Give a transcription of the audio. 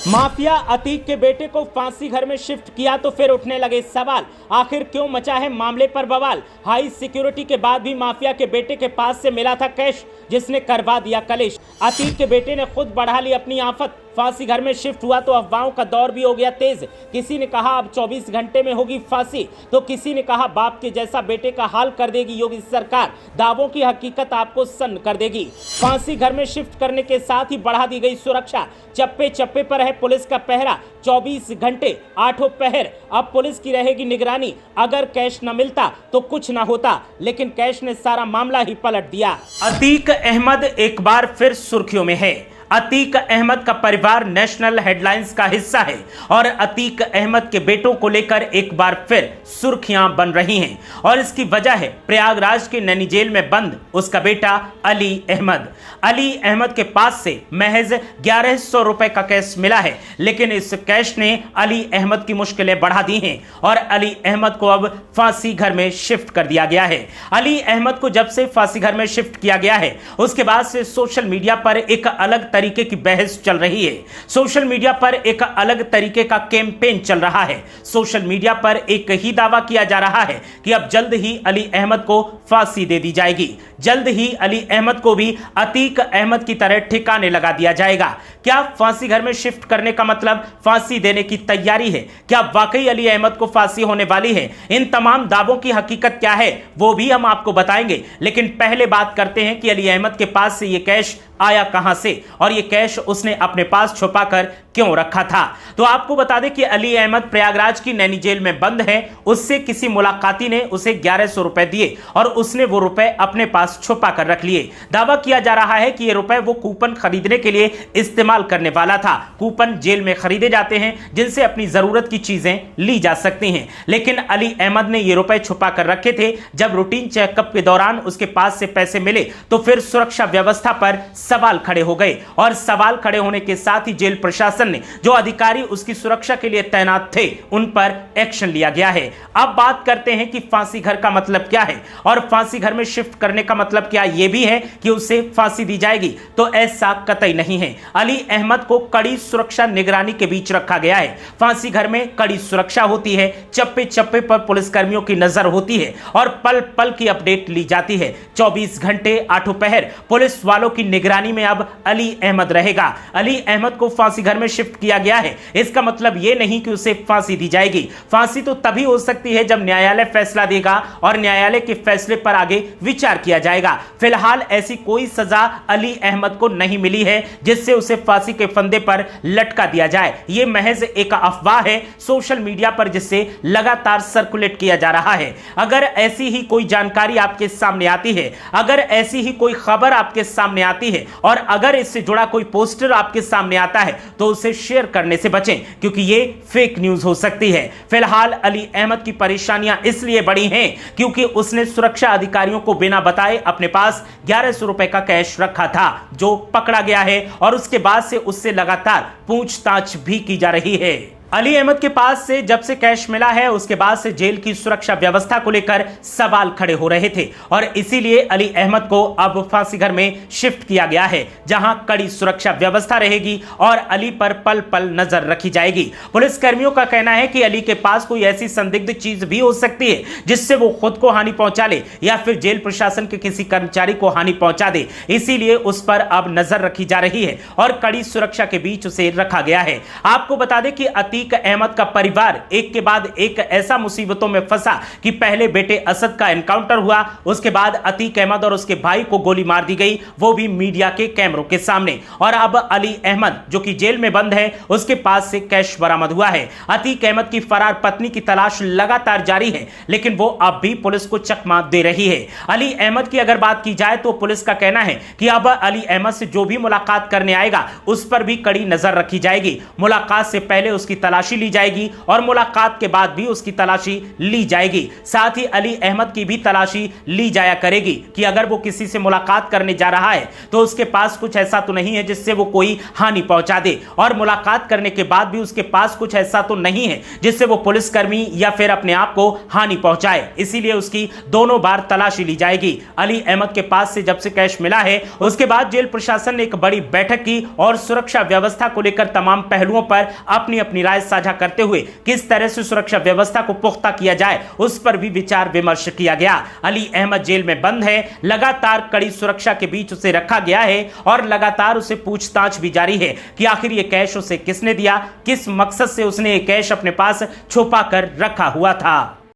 Mafia Atiq के बेटे को फांसी घर में शिफ्ट किया तो फिर उठने लगे सवाल, आखिर क्यों मचा है मामले पर बवाल। हाई सिक्योरिटी के बाद भी माफिया के बेटे के पास से मिला था कैश, जिसने करवा दिया कलेश। अतीक के बेटे ने खुद बढ़ा ली अपनी आफत, फांसी घर में शिफ्ट हुआ तो अफवाहों का दौर भी हो गया तेज। किसी ने कहा अब 24 घंटे में होगी फांसी, तो किसी ने कहा बाप के जैसा बेटे का हाल कर देगी योगी सरकार, दावों की हकीकत आपको सन्न कर देगी। फांसी घर में शिफ्ट करने के साथ ही बढ़ा दी गई सुरक्षा, चप्पे चप्पे पर है पुलिस का पहरा, 24 घंटे 8 पहर। अब पुलिस की रहेगी निगरानी, अगर कैश न मिलता तो कुछ न होता, लेकिन कैश ने सारा मामला ही पलट दिया। अतीक अहमद एक बार फिर सुर्खियों में है। अतीक अहमद का परिवार नेशनल हेडलाइंस का हिस्सा है और अतीक अहमद के बेटों को लेकर एक बार फिर सुर्खियां बन रही हैं और इसकी वजह है प्रयागराज के नैनी जेल में बंद उसका बेटा अली अहमद। अली अहमद के पास से महज 1100 रुपए का कैश मिला है, लेकिन इस कैश ने अली अहमद की मुश्किलें बढ़ा दी हैं और अली अहमद को अब फांसी घर में शिफ्ट कर दिया गया है। अली अहमद को जब से फांसी घर में शिफ्ट किया गया है उसके बाद से सोशल मीडिया पर एक अलग तरीके की बहस चल रही है। सोशल मीडिया पर एक अलग तरीके का कैंपेन चल रहा है। सोशल मीडिया पर एक ही दावा किया जा रहा है कि अब जल्द ही अली अहमद को फांसी दे दी जाएगी, जल्द ही अली अहमद को भी अतीक अहमद की तरह ठिकाने लगा दिया जाएगा। क्या फांसी घर में शिफ्ट करने का मतलब फांसी देने की तैयारी है? क्या वाकई अली अहमद को फांसी होने वाली है? इन तमाम दावों की हकीकत क्या है वो भी हम आपको बताएंगे, लेकिन पहले बात करते हैं कि अली अहमद के पास से ये कैश आया कहां से और ये कैश उसने अपने पास छुपाकर क्यों रखा था। तो आपको बता दें कि अली अहमद प्रयागराज की नैनी जेल में बंद है। उससे किसी मुलाकाती ने उसे 1100 रुपए दिए और उसने वो रुपए अपने पास छुपा कर रख लिए। दावा किया जा रहा है कि ये रुपए वो कूपन खरीदने के लिए इस्तेमाल करने वाला था। कूपन जेल में खरीदे जाते हैं जिनसे अपनी जरूरत की चीजें ली जा सकती हैं, लेकिन अली अहमद ने ये रुपए छुपा कर रखे थे। जब रूटीन चेकअप के दौरान उसके पास से पैसे मिले तो फिर सुरक्षा व्यवस्था पर सवाल खड़े हो गए और सवाल खड़े होने के साथ ही जेल प्रशासन ने, जो अधिकारी उसकी सुरक्षा के लिए तैनात थे, उन पर एक्शन लिया गया है। अब बात करते हैं कि फांसी घर का मतलब क्या है और फांसी घर में शिफ्ट करने का मतलब क्या यह भी है कि उसे फांसी दी जाएगी? तो ऐसा कतई नहीं है। अली अहमद को कड़ी सुरक्षा निगरानी के बीच रखा गया है। फांसी घर में कड़ी सुरक्षा होती है, चप्पे चप्पे पर पुलिसकर्मियों की नजर होती है और पल पल की अपडेट ली जाती है। 24 घंटे 8 पहर पुलिस वालों की निगरानी में अब अली अहमद रहेगा। अली अहमद को फांसी घर में शिफ्ट किया गया है, इसका मतलब यह नहीं कि उसे फांसी दी जाएगी। फांसी तो तभी हो सकती है जब न्यायालय फैसला देगा और न्यायालय के फैसले पर आगे विचार किया जाएगा। फिलहाल ऐसी कोई सजा अली अहमद को नहीं मिली है जिससे उसे फांसी के फंदे पर लटका दिया जाए। यह महज एक अफवाह है सोशल मीडिया पर जिससे लगातार सर्कुलेट किया जा रहा है। अगर ऐसी ही कोई जानकारी आपके सामने आती है, अगर ऐसी ही कोई खबर आपके सामने आती है और अगर इससे जुड़ा कोई पोस्टर आपके सामने आता है तो उसे शेयर करने से बचें, क्योंकि ये फेक न्यूज हो सकती है। फिलहाल अली अहमद की परेशानियां इसलिए बढ़ी हैं क्योंकि उसने सुरक्षा अधिकारियों को बिना बताए अपने पास 1100 रुपए का कैश रखा था, जो पकड़ा गया है और उसके बाद से उससे लगातार पूछताछ भी की जा रही है। अली अहमद के पास से जब से कैश मिला है उसके बाद से जेल की सुरक्षा व्यवस्था को लेकर सवाल खड़े हो रहे थे और इसीलिए अली अहमद को अब फांसी घर में शिफ्ट किया गया है, जहां कड़ी सुरक्षा व्यवस्था रहेगी और अली पर पल पल नजर रखी जाएगी। पुलिस कर्मियों का कहना है कि अली के पास कोई ऐसी संदिग्ध चीज भी हो सकती है जिससे वो खुद को हानि पहुंचा ले या फिर जेल प्रशासन के किसी कर्मचारी को हानि पहुंचा दे, इसीलिए उस पर अब नजर रखी जा रही है और कड़ी सुरक्षा के बीच उसे रखा गया है। आपको बता दें कि अतीक अहमद का परिवार एक के बाद एक ऐसा मुसीबतों में फंसा कि पहले बेटे असद का एनकाउंटर हुआ, उसके बाद अतीक अहमद और उसके भाई को गोली मार दी गई, वो भी मीडिया के कैमरों के सामने, और अब अली अहमद जो कि जेल में बंद है उसके पास से कैश बरामद हुआ है। अतीक अहमद की फरार पत्नी की तलाश लगातार जारी है, लेकिन वो अब भी पुलिस को चकमा दे रही है। अली अहमद की अगर बात की जाए तो पुलिस का कहना है कि अब अली अहमद से जो भी मुलाकात करने आएगा उस पर भी कड़ी नजर रखी जाएगी। मुलाकात से पहले उसकी तलाशी ली जाएगी और मुलाकात के बाद भी उसकी तलाशी ली जाएगी। साथ ही अली अहमद की भी तलाशी ली जाया करेगी कि अगर वो किसी से मुलाकात करने जा रहा है तो उसके पास कुछ ऐसा तो नहीं है जिससे वो कोई हानि पहुंचा दे, और मुलाकात करने के बाद भी उसके पास कुछ ऐसा तो नहीं है जिससे वो पुलिसकर्मी या फिर अपने आप को हानि पहुंचाए। इसीलिए उसकी दोनों बार तलाशी ली जाएगी। अली अहमद के पास से जब से कैश मिला है उसके बाद जेल प्रशासन ने एक बड़ी बैठक की और सुरक्षा व्यवस्था को लेकर तमाम पहलुओं पर अपनी अपनी राय साझा करते हुए किस तरह से सुरक्षा व्यवस्था को पुख्ता किया जाए उस पर भी विचार विमर्श किया गया। अली अहमद जेल में बंद है, लगातार कड़ी सुरक्षा के बीच उसे रखा गया है और लगातार उसे पूछताछ भी जारी है कि आखिर ये कैश उसे किसने दिया, किस मकसद से उसने ये कैश अपने पास छुपा कर रखा हुआ था।